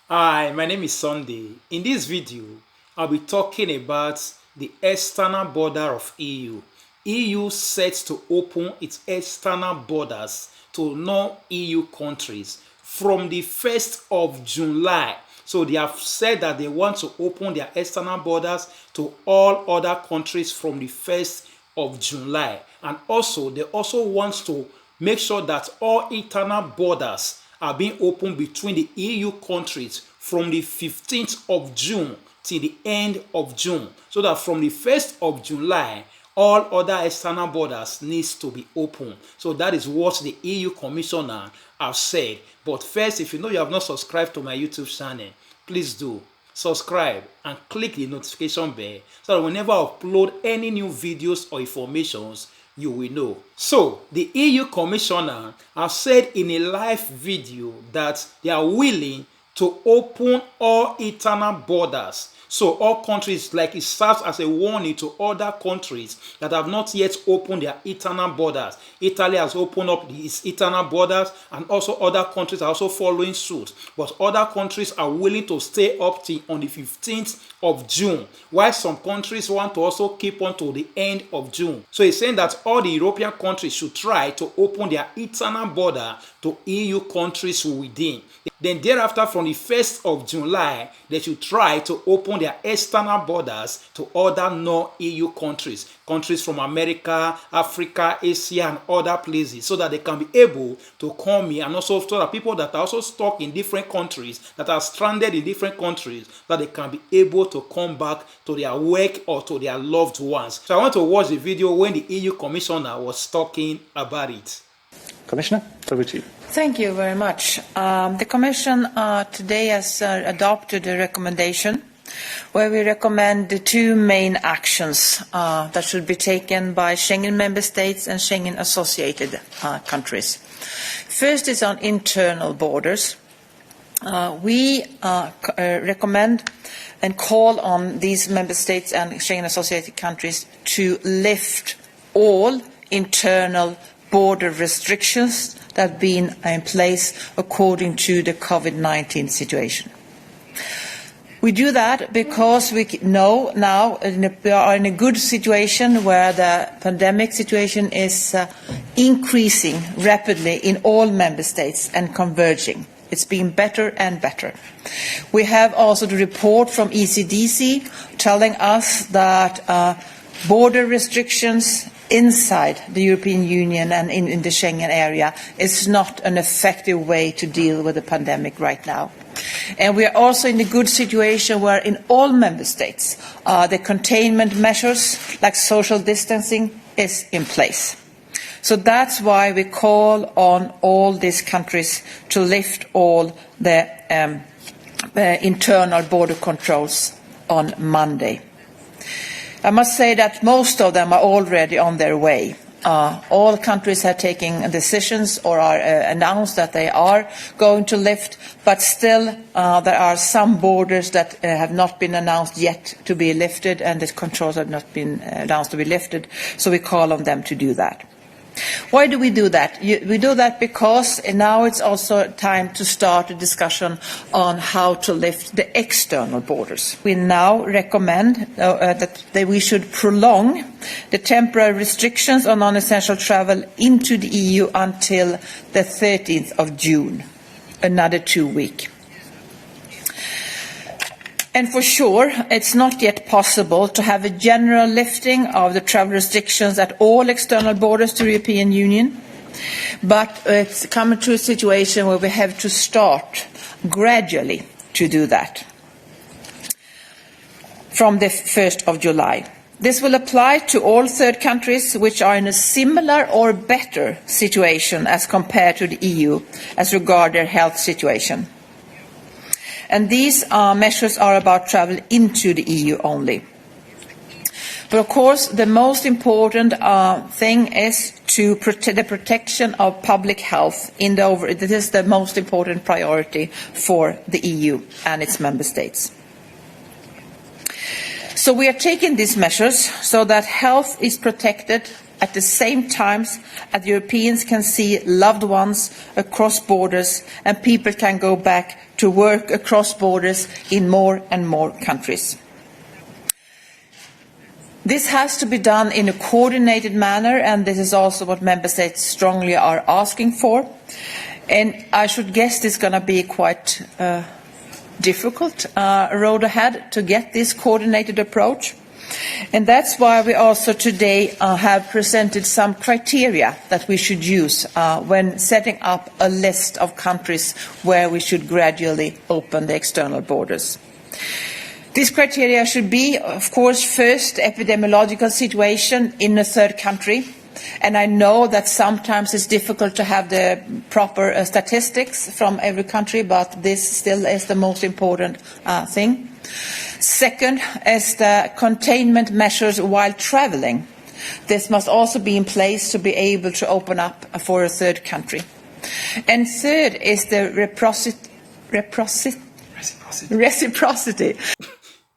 Hi, my name is Sunday. In this video, I'll be talking about the external border of EU. EU sets to open its external borders to non-EU countries from the 1st of July. So they have said that they want to open their external borders to all other countries from the 1st of July. And also, they also want to make sure that all internal borders are being opened between the EU countries from the 15th of June till the end of June, so that from the 1st of July, all other external borders needs to be open. So that is what the EU Commissioner has said. But first, if you know you have not subscribed to my YouTube channel, please do subscribe and click the notification bell so that whenever I upload any new videos or informations, you will know. So the EU Commissioner has said in a live video that they are willing to open all internal borders. So all countries, like it serves as a warning to other countries that have not yet opened their internal borders. Italy has opened up its internal borders, and also other countries are also following suit. But other countries are willing to stay up till on the 15th of June, while some countries want to also keep on to the end of June. So he's saying that all the European countries should try to open their internal border to EU countries within. Then thereafter, from the 1st of July, they should try to open their external borders to other non-EU countries, countries from America, Africa, Asia, and other places, so that they can be able to come here, and also so that people that are also stuck in different countries, that are stranded in different countries, that they can be able to come back to their work or to their loved ones. So I want to watch the video when the EU Commissioner was talking about it. Commissioner, over to you. Thank you very much. The Commission today has adopted a recommendation where we recommend the two main actions that should be taken by Schengen member states and Schengen associated countries. First is on internal borders. We recommend and call on these member states and Schengen associated countries to lift all internal border restrictions that have been in place according to the COVID-19 situation. We do that because we know now we are in a good situation where the pandemic situation is increasing rapidly in all member states and converging. It's been better and better. We have also the report from ECDC telling us that border restrictions inside the European Union and in the Schengen area is not an effective way to deal with the pandemic right now. And we are also in a good situation where in all member states the containment measures like social distancing is in place. So that's why we call on all these countries to lift all the internal border controls on Monday. I must say that most of them are already on their way. All countries have taken decisions or are announced that they are going to lift, but still there are some borders that have not been announced yet to be lifted, and the controls have not been announced to be lifted, so we call on them to do that. Why do we do that? We do that because now it's also time to start a discussion on how to lift the external borders. We now recommend that we should prolong the temporary restrictions on non-essential travel into the EU until the 13th of June, another 2 weeks. And for sure, it's not yet possible to have a general lifting of the travel restrictions at all external borders to the European Union, but it's coming to a situation where we have to start gradually to do that from the 1st of July. This will apply to all third countries which are in a similar or better situation as compared to the EU as regards their health situation. And these measures are about travel into the EU only. But of course, the most important thing is to protect the protection of public health. This is the most important priority for the EU and its member states. So we are taking these measures so that health is protected at the same time as Europeans can see loved ones across borders and people can go back to work across borders in more and more countries. This has to be done in a coordinated manner, and this is also what Member States strongly are asking for. And I should guess this is going to be quite difficult road ahead to get this coordinated approach. And that's why we also today have presented some criteria that we should use when setting up a list of countries where we should gradually open the external borders. These criteria should be, of course, first, epidemiological situation in a third country. And I know that sometimes it's difficult to have the proper statistics from every country, but this still is the most important thing. Second is the containment measures while travelling. This must also be in place to be able to open up for a third country. And third is the reciprocity.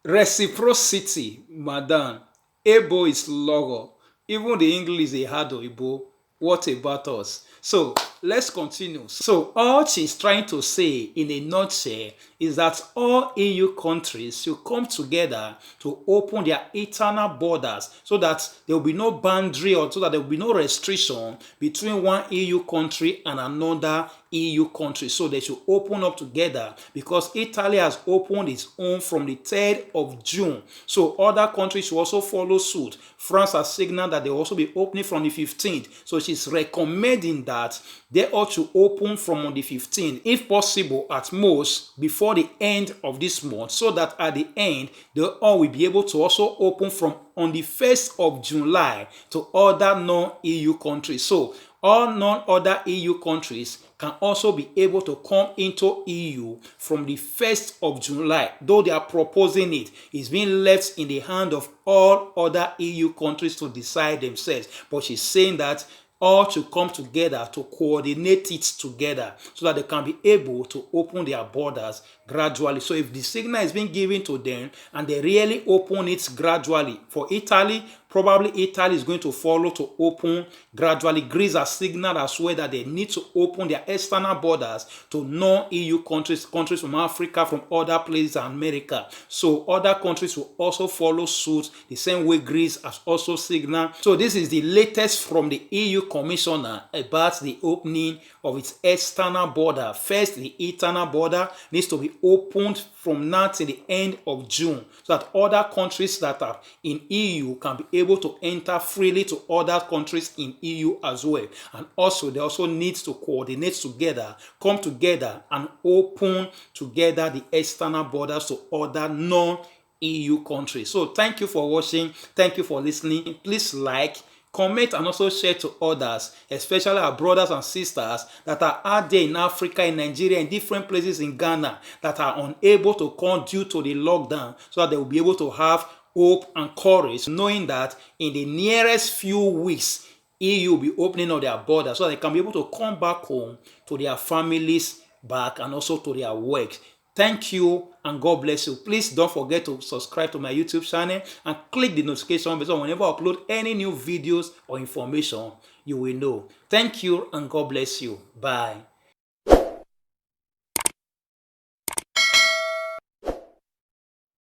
Reciprocity, madam. Ebo is logo. Even the English is hard Ebo. What about us? So let's continue. So all she's trying to say in a nutshell is that all EU countries should come together to open their internal borders so that there will be no boundary or so that there will be no restriction between one EU country and another EU country. So they should open up together because Italy has opened its own from the 3rd of June. So other countries should also follow suit. France has signaled that they will also be opening from the 15th. So she's recommending that they ought to open from on the 15th, if possible, at most, before the end of this month, so that at the end, they all will be able to also open from on the 1st of July to other non-EU countries. So all non-other EU countries can also be able to come into EU from the 1st of July. Though they are proposing it, it's being left in the hand of all other EU countries to decide themselves. But she's saying that all to come together to coordinate it together so that they can be able to open their borders gradually. So if the signal is being given to them and they really open it gradually, for Italy, probably Italy is going to follow to open gradually. Greece has signaled as well that they need to open their external borders to non-EU countries, countries from Africa, from other places, and America. So other countries will also follow suit the same way Greece has also signaled. So this is the latest from the EU Commissioner about the opening of its external border. First, the internal border needs to be opened from now till the end of June so that other countries that are in EU can be able to enter freely to other countries in EU as well. And also, they also need to coordinate together, come together and open together the external borders to other non-EU countries. So thank you for watching. Thank you for listening. Please like, comment, and also share to others, especially our brothers and sisters that are out there in Africa, in Nigeria, in different places in Ghana that are unable to come due to the lockdown, so that they will be able to have hope and courage, knowing that in the nearest few weeks, EU will be opening up their borders so they can be able to come back home to their families back and also to their work. Thank you and God bless you. Please don't forget to subscribe to my YouTube channel and click the notification bell so whenever I upload any new videos or information, you will know. Thank you and God bless you. Bye.